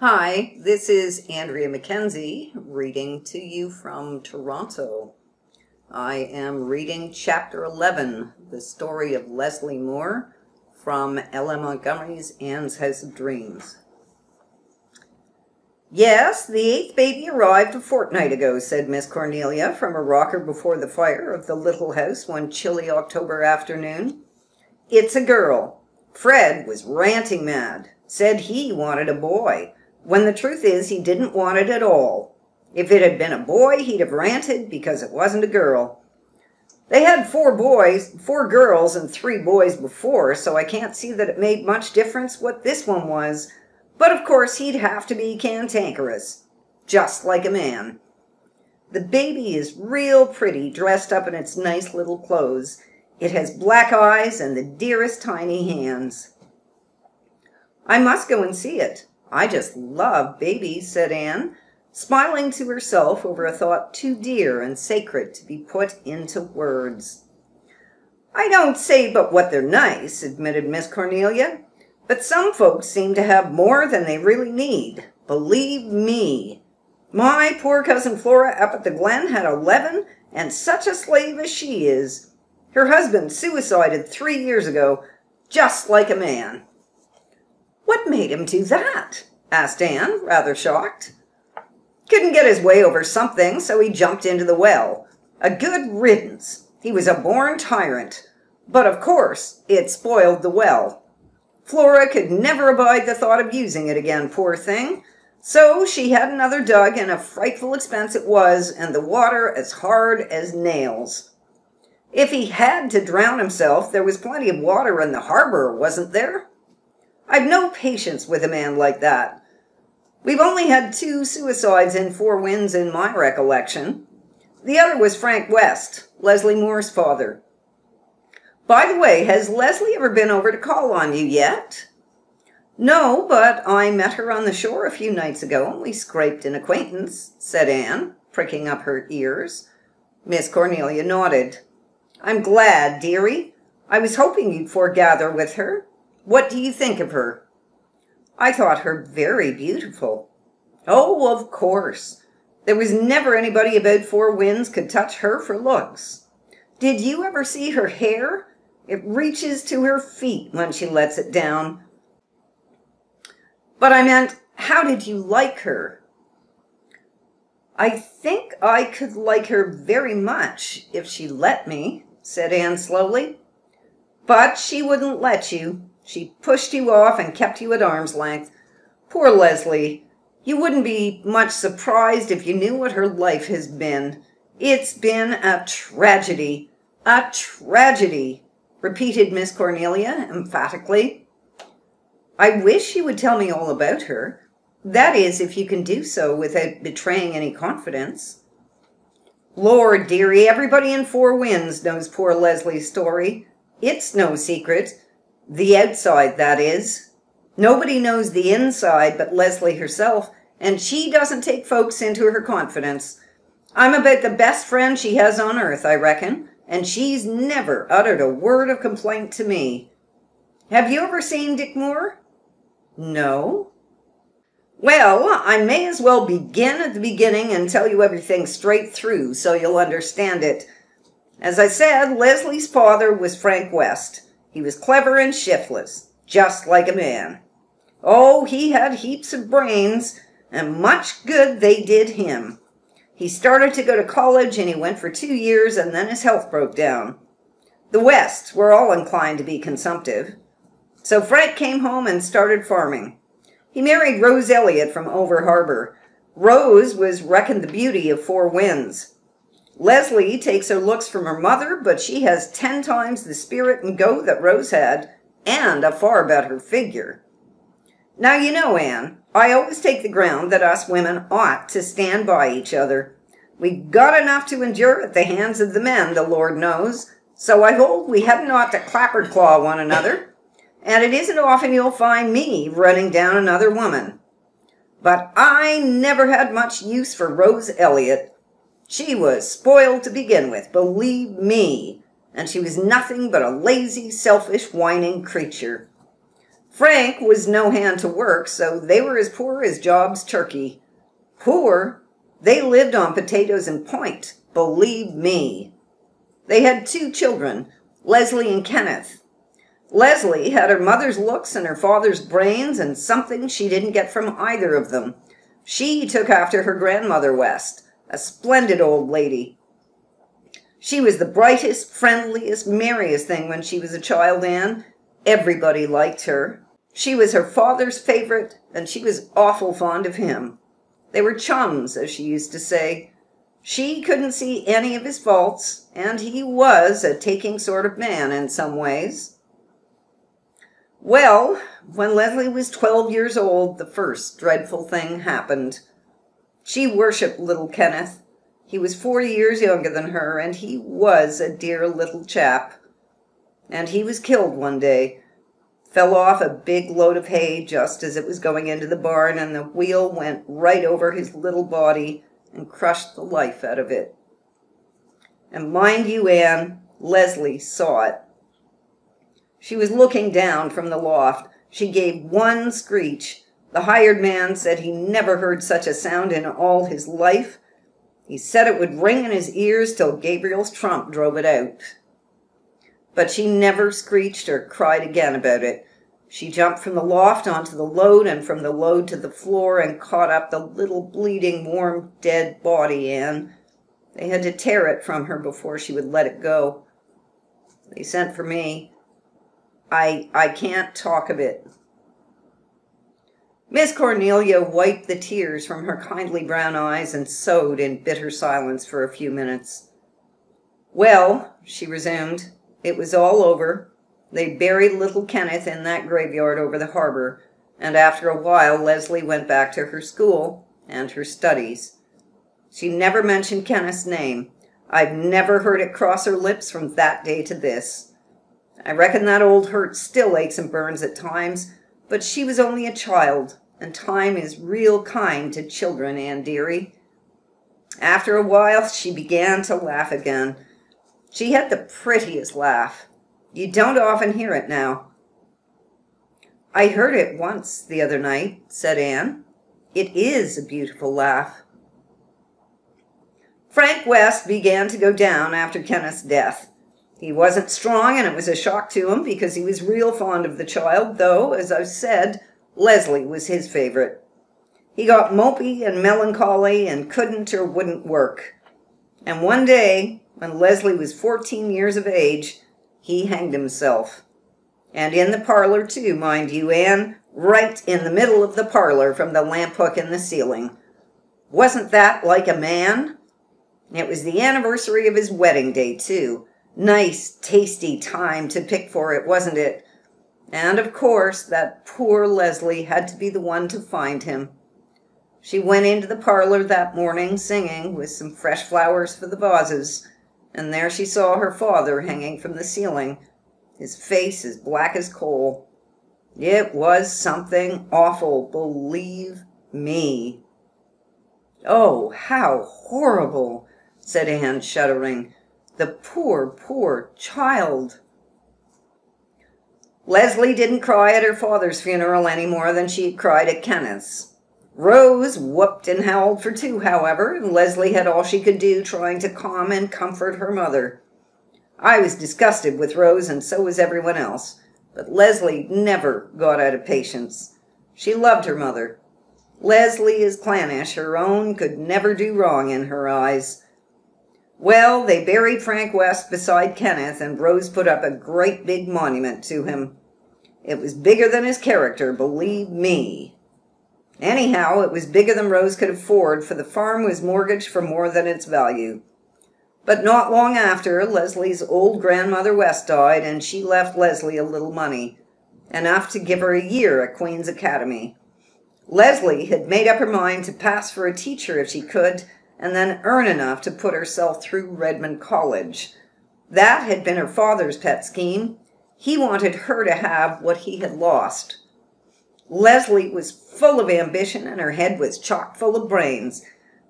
Hi, this is Andrea Mackenzie reading to you from Toronto. I am reading Chapter 11, the story of Leslie Moore from Ella Montgomery's Anne's House of Dreams. Yes, the 8th baby arrived a fortnight ago, said Miss Cornelia from a rocker before the fire of the little house one chilly October afternoon. It's a girl. Fred was ranting mad, said he wanted a boy, when the truth is he didn't want it at all. If it had been a boy, he'd have ranted because it wasn't a girl. They had 4 girls and 3 boys before, so I can't see that it made much difference what this one was. But of course he'd have to be cantankerous, just like a man. The baby is real pretty, dressed up in its nice little clothes. It has black eyes and the dearest tiny hands. I must go and see it. I just love babies, said Anne, smiling to herself over a thought too dear and sacred to be put into words. I don't say but what they're nice, admitted Miss Cornelia, but some folks seem to have more than they really need. Believe me. My poor cousin Flora up at the Glen had 11, and such a slave as she is. Her husband suicided 3 years ago, just like a man. What made him do that? Asked Anne, rather shocked. Couldn't get his way over something, so he jumped into the well. A good riddance. He was a born tyrant. But of course, it spoiled the well. Flora could never abide the thought of using it again, poor thing. So she had another dug, and a frightful expense it was, and the water as hard as nails. If he had to drown himself, there was plenty of water in the harbor, wasn't there? I've no patience with a man like that. We've only had 2 suicides in Four Winds in my recollection. The other was Frank West, Leslie Moore's father. By the way, has Leslie ever been over to call on you yet? No, but I met her on the shore a few nights ago, and we scraped an acquaintance, said Anne, pricking up her ears. Miss Cornelia nodded. I'm glad, dearie. I was hoping you'd foregather with her. What do you think of her? I thought her very beautiful. Oh, of course. There was never anybody about Four Winds could touch her for looks. Did you ever see her hair? It reaches to her feet when she lets it down. But I meant, how did you like her? I think I could like her very much if she let me, said Anne slowly. But she wouldn't let you. She pushed you off and kept you at arm's length. Poor Leslie. You wouldn't be much surprised if you knew what her life has been. It's been a tragedy. A tragedy, repeated Miss Cornelia emphatically. I wish you would tell me all about her. That is, if you can do so without betraying any confidence. Lord, dearie, everybody in Four Winds knows poor Leslie's story. It's no secret. The outside, that is. Nobody knows the inside but Leslie herself, and she doesn't take folks into her confidence. I'm about the best friend she has on earth, I reckon, and she's never uttered a word of complaint to me. Have you ever seen Dick Moore? No. Well, I may as well begin at the beginning and tell you everything straight through so you'll understand it. As I said, Leslie's father was Frank West. He was clever and shiftless, just like a man. Oh, he had heaps of brains, and much good they did him. He started to go to college, and he went for 2 years, and then his health broke down. The Wests were all inclined to be consumptive. So Frank came home and started farming. He married Rose Elliott from Over Harbor. Rose was reckoned the beauty of Four Winds. Leslie takes her looks from her mother, but she has 10 times the spirit and go that Rose had, and a far better figure. Now you know, Anne, I always take the ground that us women ought to stand by each other. We've got enough to endure at the hands of the men, the Lord knows, so I hold we hadn't ought to clapper-claw one another, and it isn't often you'll find me running down another woman. But I never had much use for Rose Elliott. She was spoiled to begin with, believe me, and she was nothing but a lazy, selfish, whining creature. Frank was no hand to work, so they were as poor as Job's turkey. Poor? They lived on potatoes and point, believe me. They had 2 children, Leslie and Kenneth. Leslie had her mother's looks and her father's brains, and something she didn't get from either of them. She took after her grandmother West, a splendid old lady. She was the brightest, friendliest, merriest thing when she was a child, Anne. Everybody liked her. She was her father's favorite, and she was awful fond of him. They were chums, as she used to say. She couldn't see any of his faults, and he was a taking sort of man in some ways. Well, when Leslie was 12 years old, the first dreadful thing happened. She worshipped little Kenneth. He was 4 years younger than her, and he was a dear little chap. And he was killed one day. Fell off a big load of hay just as it was going into the barn, and the wheel went right over his little body and crushed the life out of it. And mind you, Anne, Leslie saw it. She was looking down from the loft. She gave one screech. The hired man said he never heard such a sound in all his life. He said it would ring in his ears till Gabriel's trump drove it out. But she never screeched or cried again about it. She jumped from the loft onto the load, and from the load to the floor, and caught up the little bleeding, warm, dead body, Anne. They had to tear it from her before she would let it go. They sent for me. I can't talk of it. Miss Cornelia wiped the tears from her kindly brown eyes and sewed in bitter silence for a few minutes. Well, she resumed, it was all over. They buried little Kenneth in that graveyard over the harbor, and after a while Leslie went back to her school and her studies. She never mentioned Kenneth's name. I've never heard it cross her lips from that day to this. I reckon that old hurt still aches and burns at times, but she was only a child, and time is real kind to children, Anne dearie. After a while she began to laugh again. She had the prettiest laugh. You don't often hear it now. I heard it once the other night, said Anne. It is a beautiful laugh. Frank West began to go down after Kenneth's death. He wasn't strong, and it was a shock to him because he was real fond of the child, though, as I've said, Leslie was his favorite. He got mopey and melancholy and couldn't or wouldn't work. And one day, when Leslie was 14 years of age, he hanged himself. And in the parlor, too, mind you, Anne, right in the middle of the parlor from the lamp hook in the ceiling. Wasn't that like a man? It was the anniversary of his wedding day, too. Nice, tasty time to pick for it, wasn't it? And, of course, that poor Leslie had to be the one to find him. She went into the parlor that morning singing, with some fresh flowers for the vases, and there she saw her father hanging from the ceiling, his face as black as coal. It was something awful, believe me. Oh, how horrible, said Anne, shuddering. The poor, poor child. Leslie didn't cry at her father's funeral any more than she had cried at Kenneth's. Rose whooped and howled for 2, however, and Leslie had all she could do trying to calm and comfort her mother. I was disgusted with Rose, and so was everyone else, but Leslie never got out of patience. She loved her mother. Leslie is clannish. Her own could never do wrong in her eyes. Well, they buried Frank West beside Kenneth, and Rose put up a great big monument to him. It was bigger than his character, believe me. Anyhow, it was bigger than Rose could afford, for the farm was mortgaged for more than its value. But not long after, Leslie's old grandmother West died, and she left Leslie a little money, enough to give her a year at Queen's Academy. Leslie had made up her mind to pass for a teacher if she could, and then earn enough to put herself through Redmond College. That had been her father's pet scheme. He wanted her to have what he had lost. Leslie was full of ambition, and her head was chock full of brains.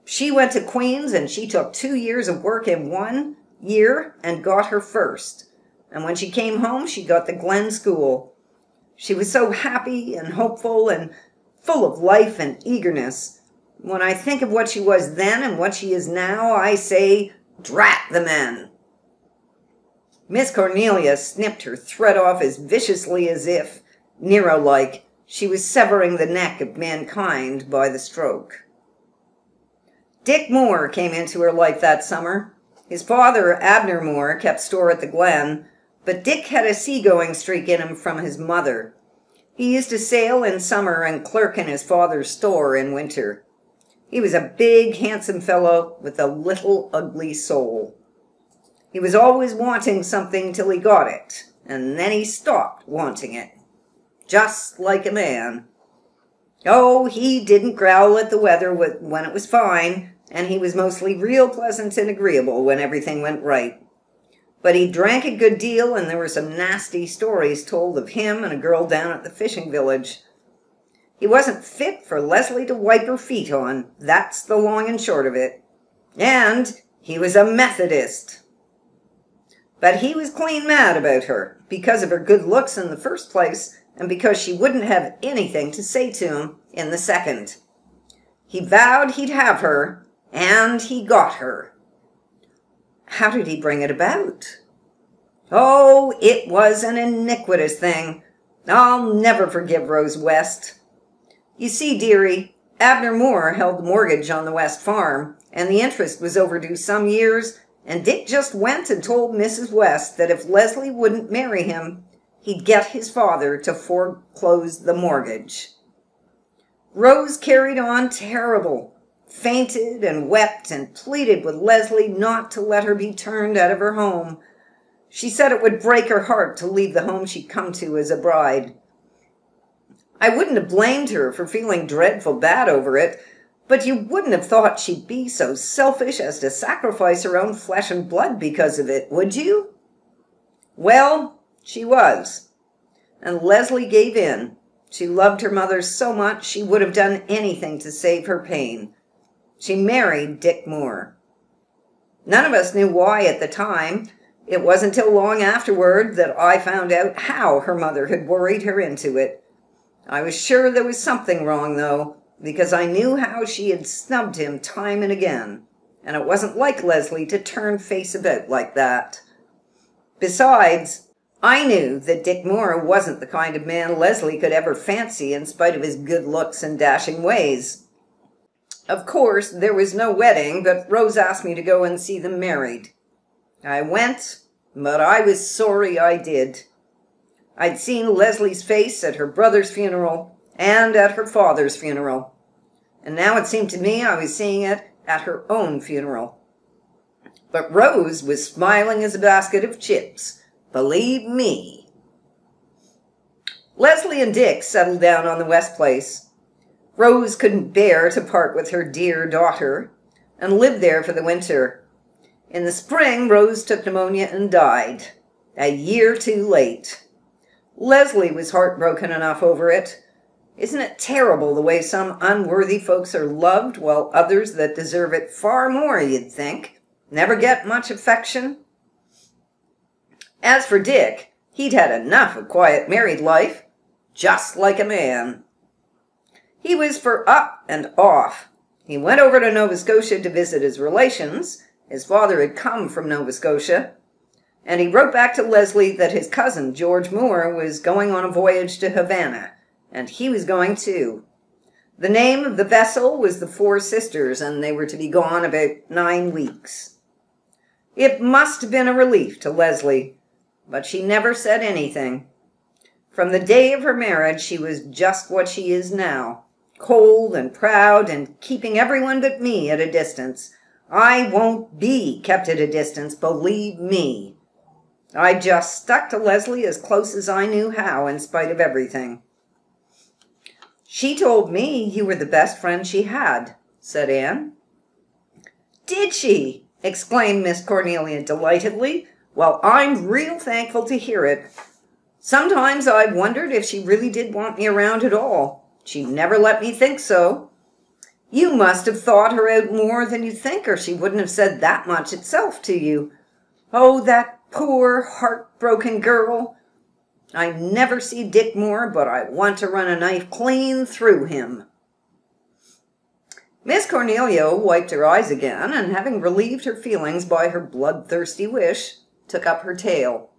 She went to Queen's, and she took 2 years of work in 1 year and got her first. And when she came home, she got the Glen School. She was so happy and hopeful and full of life and eagerness. When I think of what she was then and what she is now, I say, drat the men. Miss Cornelia snipped her thread off as viciously as if, Nero-like, she was severing the neck of mankind by the stroke. Dick Moore came into her life that summer. His father, Abner Moore, kept store at the Glen, but Dick had a seagoing streak in him from his mother. He used to sail in summer and clerk in his father's store in winter. He was a big, handsome fellow with a little ugly soul. He was always wanting something till he got it, and then he stopped wanting it. Just like a man. Oh, he didn't growl at the weather when it was fine, and he was mostly real pleasant and agreeable when everything went right. But he drank a good deal, and there were some nasty stories told of him and a girl down at the fishing village. He wasn't fit for Leslie to wipe her feet on. That's the long and short of it. And he was a Methodist. But he was clean mad about her, because of her good looks in the first place, and because she wouldn't have anything to say to him in the second. He vowed he'd have her, and he got her. How did he bring it about? Oh, it was an iniquitous thing. I'll never forgive Rose West. You see, dearie, Abner Moore held the mortgage on the West farm, and the interest was overdue some years, and Dick just went and told Mrs. West that if Leslie wouldn't marry him, he'd get his father to foreclose the mortgage. Rose carried on terrible, fainted and wept and pleaded with Leslie not to let her be turned out of her home. She said it would break her heart to leave the home she'd come to as a bride. I wouldn't have blamed her for feeling dreadful bad over it, but you wouldn't have thought she'd be so selfish as to sacrifice her own flesh and blood because of it, would you? Well, she was. And Leslie gave in. She loved her mother so much she would have done anything to save her pain. She married Dick Moore. None of us knew why at the time. It wasn't till long afterward that I found out how her mother had worried her into it. I was sure there was something wrong, though, because I knew how she had snubbed him time and again, and it wasn't like Leslie to turn face about like that. Besides, I knew that Dick Moore wasn't the kind of man Leslie could ever fancy in spite of his good looks and dashing ways. Of course, there was no wedding, but Rose asked me to go and see them married. I went, but I was sorry I did. I'd seen Leslie's face at her brother's funeral and at her father's funeral, and now it seemed to me I was seeing it at her own funeral. But Rose was smiling as a basket of chips, believe me. Leslie and Dick settled down on the West Place. Rose couldn't bear to part with her dear daughter, and lived there for the winter. In the spring, Rose took pneumonia and died, a year too late. Leslie was heartbroken enough over it. Isn't it terrible the way some unworthy folks are loved, while others that deserve it far more, you'd think, never get much affection? As for Dick, he'd had enough of quiet married life, just like a man. He was for up and off. He went over to Nova Scotia to visit his relations. His father had come from Nova Scotia. And he wrote back to Leslie that his cousin, George Moore, was going on a voyage to Havana, and he was going too. The name of the vessel was the Four Sisters, and they were to be gone about 9 weeks. It must have been a relief to Leslie, but she never said anything. From the day of her marriage, she was just what she is now, cold and proud and keeping everyone but me at a distance. I won't be kept at a distance, believe me. I just stuck to Leslie as close as I knew how, in spite of everything. She told me you were the best friend she had, said Anne. Did she? Exclaimed Miss Cornelia delightedly. Well, I'm real thankful to hear it. Sometimes I've wondered if she really did want me around at all. She never let me think so. You must have thought her out more than you think, or she wouldn't have said that much itself to you. Oh, that poor, heartbroken girl. I never see Dick Moore, but I want to run a knife clean through him." Miss Cornelia wiped her eyes again, and having relieved her feelings by her bloodthirsty wish, took up her tale.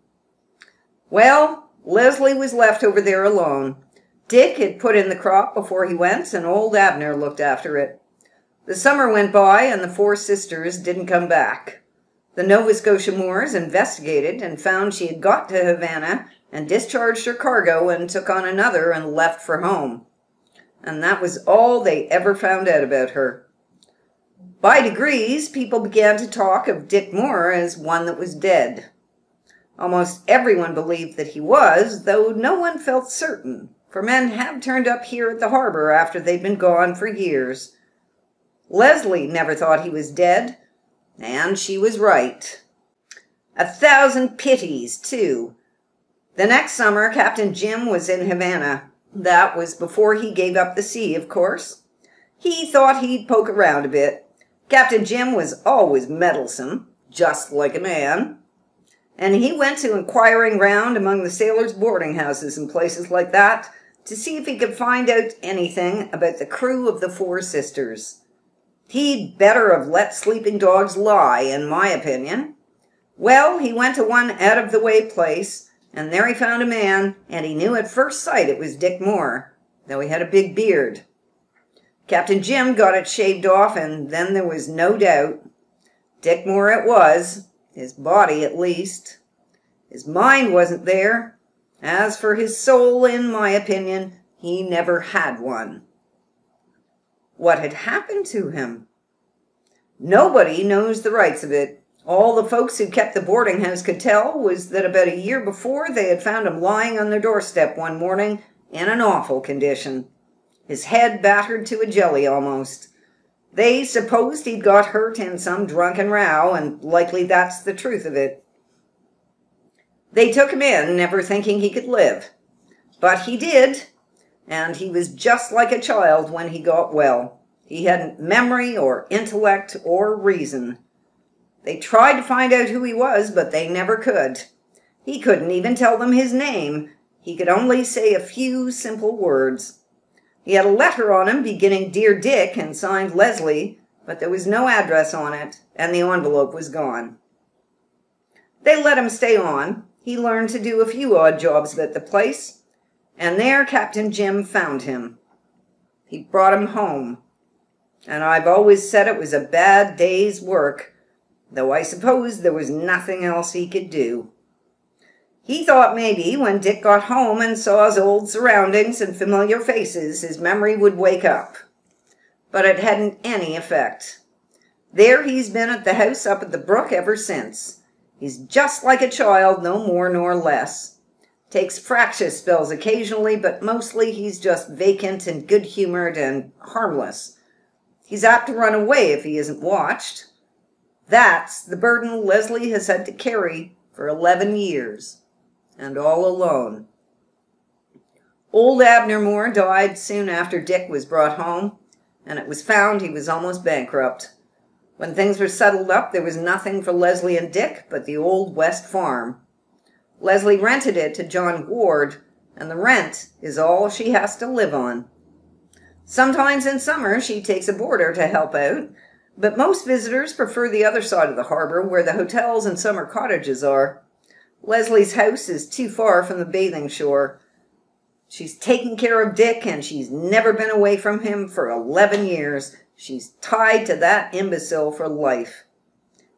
"Well, Leslie was left over there alone. Dick had put in the crop before he went, and old Abner looked after it. The summer went by, and the 4 sisters didn't come back. The Nova Scotia Moors investigated and found she had got to Havana and discharged her cargo and took on another and left for home. And that was all they ever found out about her. By degrees, people began to talk of Dick Moore as one that was dead. Almost everyone believed that he was, though no one felt certain, for men have turned up here at the harbor after they'd been gone for years. Leslie never thought he was dead, and she was right. 1,000 pities, too. The next summer, Captain Jim was in Havana. That was before he gave up the sea, of course. He thought he'd poke around a bit. Captain Jim was always meddlesome, just like a man. And he went to inquiring round among the sailors' boarding houses and places like that to see if he could find out anything about the crew of the 4 sisters. He'd better have let sleeping dogs lie, in my opinion. Well, he went to one out-of-the-way place, and there he found a man, and he knew at first sight it was Dick Moore, though he had a big beard. Captain Jim got it shaved off, and then there was no doubt. Dick Moore it was, his body at least. His mind wasn't there. As for his soul, in my opinion, he never had one. What had happened to him? Nobody knows the rights of it. All the folks who kept the boarding house could tell was that about a year before they had found him lying on their doorstep one morning in an awful condition, his head battered to a jelly almost. They supposed he'd got hurt in some drunken row, and likely that's the truth of it. They took him in, never thinking he could live. But he did, and he was just like a child when he got well. He hadn't memory or intellect or reason. They tried to find out who he was, but they never could. He couldn't even tell them his name. He could only say a few simple words. He had a letter on him beginning "Dear Dick" and signed Leslie, but there was no address on it, and the envelope was gone. They let him stay on. He learned to do a few odd jobs at the place, and there Captain Jim found him. He brought him home, and I've always said it was a bad day's work, though I suppose there was nothing else he could do. He thought maybe when Dick got home and saw his old surroundings and familiar faces, his memory would wake up. But it hadn't any effect. There he's been at the house up at the brook ever since. He's just like a child, no more nor less. Takes fractious spells occasionally, but mostly he's just vacant and good-humored and harmless. He's apt to run away if he isn't watched. That's the burden Leslie has had to carry for 11 years, and all alone. Old Abner Moore died soon after Dick was brought home, and it was found he was almost bankrupt. When things were settled up, there was nothing for Leslie and Dick but the old West farm. Leslie rented it to John Ward, and the rent is all she has to live on. Sometimes in summer she takes a boarder to help out, but most visitors prefer the other side of the harbor where the hotels and summer cottages are. Leslie's house is too far from the bathing shore. She's taken care of Dick, and she's never been away from him for 11 years. She's tied to that imbecile for life.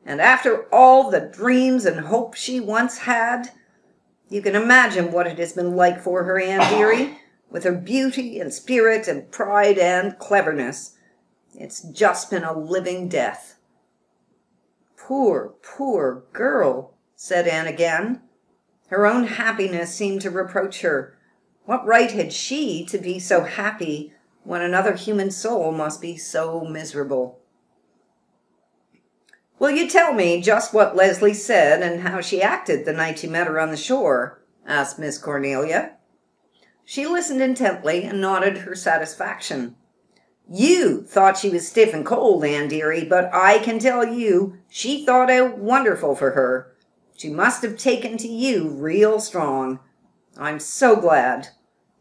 And after all the dreams and hopes she once had, you can imagine what it has been like for her, Anne dearie, with her beauty and spirit and pride and cleverness. It's just been a living death. Poor, poor girl, said Anne again. Her own happiness seemed to reproach her. What right had she to be so happy when another human soul must be so miserable? Will you tell me just what Leslie said and how she acted the night you met her on the shore? Asked Miss Cornelia. She listened intently and nodded her satisfaction. You thought she was stiff and cold, Anne dearie, but I can tell you she thought out wonderful for her. She must have taken to you real strong. I'm so glad.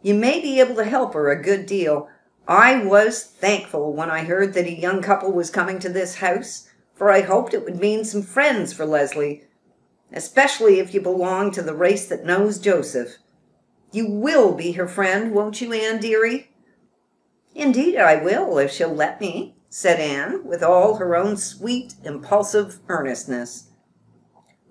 You may be able to help her a good deal. I was thankful when I heard that a young couple was coming to this house, for I hoped it would mean some friends for Leslie, especially if you belong to the race that knows Joseph. You will be her friend, won't you, Anne, dearie?" "Indeed I will, if she'll let me," said Anne, with all her own sweet, impulsive earnestness.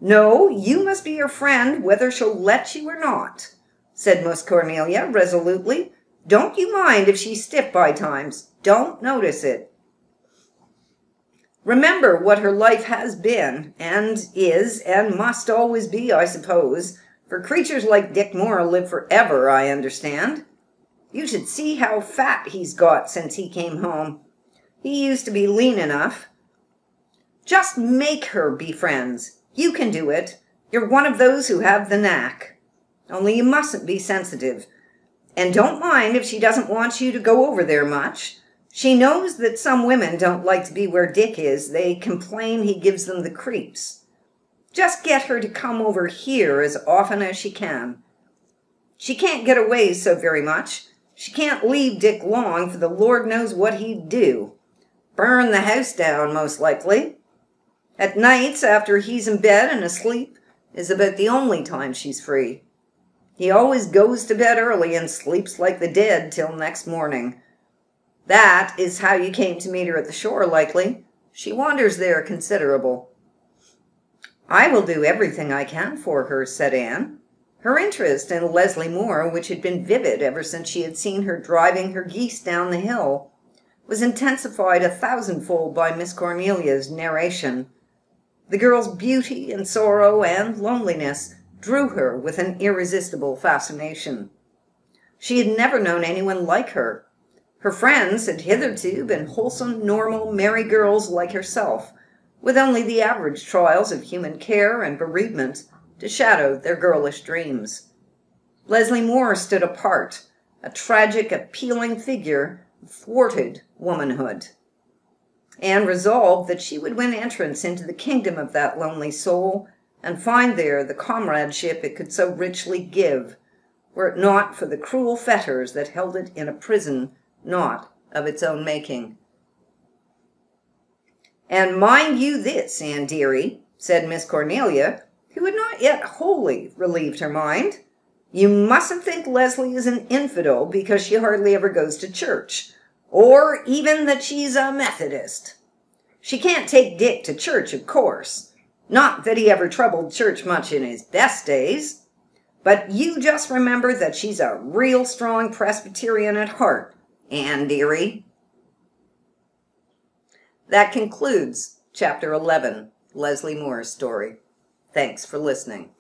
"No, you must be her friend, whether she'll let you or not," said Miss Cornelia resolutely. "Don't you mind if she's stiff by times. Don't notice it. Remember what her life has been, and is, and must always be, I suppose, for creatures like Dick Moore live forever, I understand. You should see how fat he's got since he came home. He used to be lean enough. Just make her be friends. You can do it. You're one of those who have the knack. Only you mustn't be sensitive. And don't mind if she doesn't want you to go over there much. She knows that some women don't like to be where Dick is. They complain he gives them the creeps. Just get her to come over here as often as she can. She can't get away so very much. She can't leave Dick long, for the Lord knows what he'd do. Burn the house down, most likely. At nights, after he's in bed and asleep, is about the only time she's free. He always goes to bed early and sleeps like the dead till next morning. That is how you came to meet her at the shore, likely. She wanders there considerable." "I will do everything I can for her," said Anne. Her interest in Leslie Moore, which had been vivid ever since she had seen her driving her geese down the hill, was intensified 1,000-fold by Miss Cornelia's narration. The girl's beauty and sorrow and loneliness drew her with an irresistible fascination. She had never known anyone like her. Her friends had hitherto been wholesome, normal, merry girls like herself, with only the average trials of human care and bereavement to shadow their girlish dreams. Leslie Moore stood apart, a tragic, appealing figure of thwarted womanhood. Anne resolved that she would win entrance into the kingdom of that lonely soul and find there the comradeship it could so richly give, were it not for the cruel fetters that held it in a prison not of its own making. "And mind you this, Anne dearie," said Miss Cornelia, who had not yet wholly relieved her mind, "you mustn't think Leslie is an infidel because she hardly ever goes to church, or even that she's a Methodist. She can't take Dick to church, of course. Not that he ever troubled church much in his best days. But you just remember that she's a real strong Presbyterian at heart, Anne dearie." That concludes Chapter 11, Leslie Moore's story. Thanks for listening.